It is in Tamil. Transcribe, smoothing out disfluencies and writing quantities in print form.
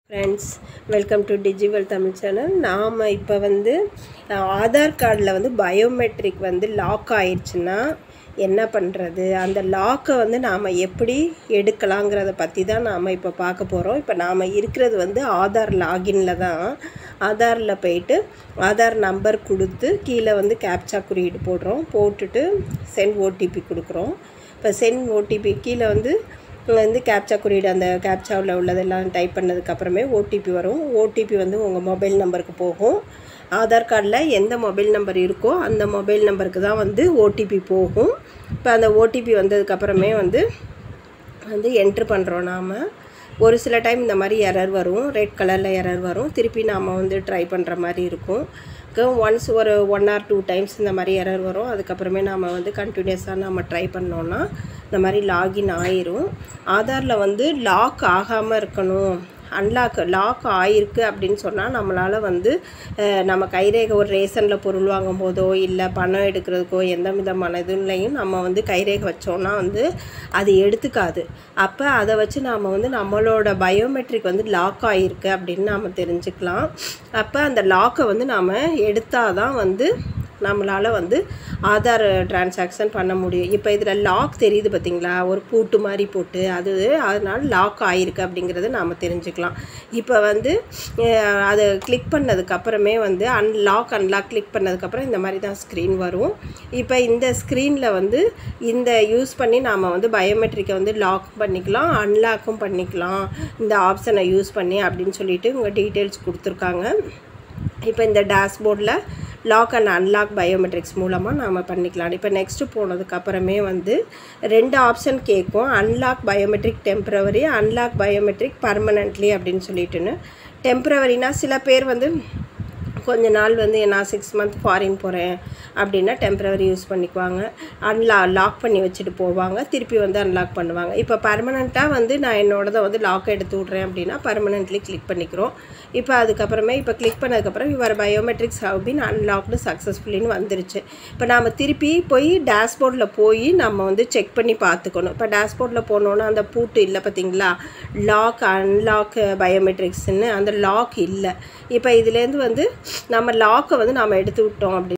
Friends, welcome to digital Tamil channel. நாம் இப்போ ஆதார் கார்டில் பயோமெட்ரிக் லாக் ஆயிடுச்சுன்னா என்ன பண்ணுறது, அந்த லாக்கை நாம் எப்படி எடுக்கலாங்கிறத பற்றி தான் நாம் இப்போ பார்க்க போகிறோம். இப்போ நாம் இருக்கிறது ஆதார் லாகின்ல தான். ஆதாரில் போயிட்டு ஆதார் நம்பர் கொடுத்து கீழே கேப்சா குறியீடு போடுறோம். போட்டுட்டு சென்ட் ஓடிபி கொடுக்குறோம். இப்போ சென்ட் ஓடிபி கீழே கேப்சா குறியீடு, அந்த கேப்சாவில் உள்ளதெல்லாம் டைப் பண்ணதுக்கப்புறமே ஓடிபி வரும். ஓடிபி உங்கள் மொபைல் நம்பருக்கு போகும். ஆதார் கார்டில் எந்த மொபைல் நம்பர் இருக்கோ அந்த மொபைல் நம்பருக்கு தான் ஓடிபி போகும். இப்போ அந்த ஓடிபி வந்ததுக்கப்புறமே என்ட்ரு பண்ணுறோம். நாம் ஒரு சில டைம் இந்த மாதிரி எரர் வரும், ரெட் கலரில் எரர் வரும். திருப்பி நாம் ட்ரை பண்ணுற மாதிரி இருக்கும். ஒன்ஸ் ஒரு 1 or 2 டைம்ஸ் இந்த மாதிரி எரர் வரும். அதுக்கப்புறமே நாம் கண்டினியூஸாக நம்ம ட்ரை பண்ணோன்னா இந்த மாதிரி லாகின் ஆயிரும். ஆதாரில் லாக் ஆகாமல் இருக்கணும், லாக் ஆகிருக்கு அப்படின்னு சொன்னால் நம்மளால் நம்ம கைரேகை ஒரு ரேஷனில் பொருள் வாங்கும் போதோ இல்லை பணம் எடுக்கிறதுக்கோ எந்த விதமான இதுலையும் நம்ம கைரேகை வச்சோன்னா அது எடுத்துக்காது. அப்போ அதை வச்சு நாம் நம்மளோட பயோமெட்ரிக் லாக் ஆகிருக்கு அப்படின்னு நாம் தெரிஞ்சுக்கலாம். அப்போ அந்த லாக்கை நாம் எடுத்தால் தான் நம்மளால் ஆதார் டிரான்சாக்ஷன் பண்ண முடியும். இப்போ இதில் லாக் தெரியுது பார்த்திங்களா, ஒரு பூட்டு மாதிரி போட்டு, அதனால் லாக் ஆகிருக்கு அப்படிங்கிறத நாம் தெரிஞ்சுக்கலாம். இப்போ அதை கிளிக் பண்ணதுக்கப்புறமே அன்லாக் கிளிக் பண்ணதுக்கப்புறம் இந்த மாதிரி தான் ஸ்க்ரீன் வரும். இப்போ இந்த ஸ்க்ரீனில் இந்த யூஸ் பண்ணி நாம் பயோமெட்ரிக்கை லாக் பண்ணிக்கலாம், அன்லாக்கும் பண்ணிக்கலாம், இந்த ஆப்ஷனை யூஸ் பண்ணி அப்படின்னு சொல்லிட்டு உங்கள் டீட்டெயில்ஸ் கொடுத்துருக்காங்க. இப்போ இந்த டேஷ்போர்டில் லாக் அண்ட் அன்லாக் பயோமெட்ரிக்ஸ் மூலமாக நாம் பண்ணிக்கலாம். இப்போ நெக்ஸ்ட்டு போனதுக்கப்புறமே 2 ஆப்ஷன் கேட்கும். Unlock biometric temporary, unlock biometric permanently அப்படின்னு சொல்லிட்டுன்னு. டெம்ப்ரவரினா சில பேர் கொஞ்ச நாள் நான் 6 months ஃபாரின் போகிறேன் அப்படின்னா டெம்ப்ரவரி யூஸ் பண்ணிக்குவாங்க. லாக் பண்ணி வச்சுட்டு போவாங்க, திருப்பி அன்லாக் பண்ணுவாங்க. இப்போ பர்மனெண்ட்டாக நான் என்னோடதை லாக் எடுத்து விட்றேன் அப்படின்னா பர்மனெண்ட்லி கிளிக் பண்ணிக்கிறோம். இப்போ அதுக்கப்புறமே இப்போ கிளிக் பண்ணதுக்கப்புறம் your biometrics have been unlocked சக்ஸஸ்ஃபுல்லின்னு வந்துருச்சு. இப்போ நாம் திருப்பி போய் டேஷ்போர்டில் போய் நம்ம செக் பண்ணி பார்த்துக்கணும். இப்போ டேஷ்போர்டில் போனோன்னா அந்த பூட்டு இல்லை பார்த்திங்களா, லாக் அன்லாக் பயோமெட்ரிக்ஸ்ன்னு அந்த லாக் இல்லை. இப்போ இதுலேருந்து நம்ம லாக்கை நாம் எடுத்து விட்டோம் அப்படி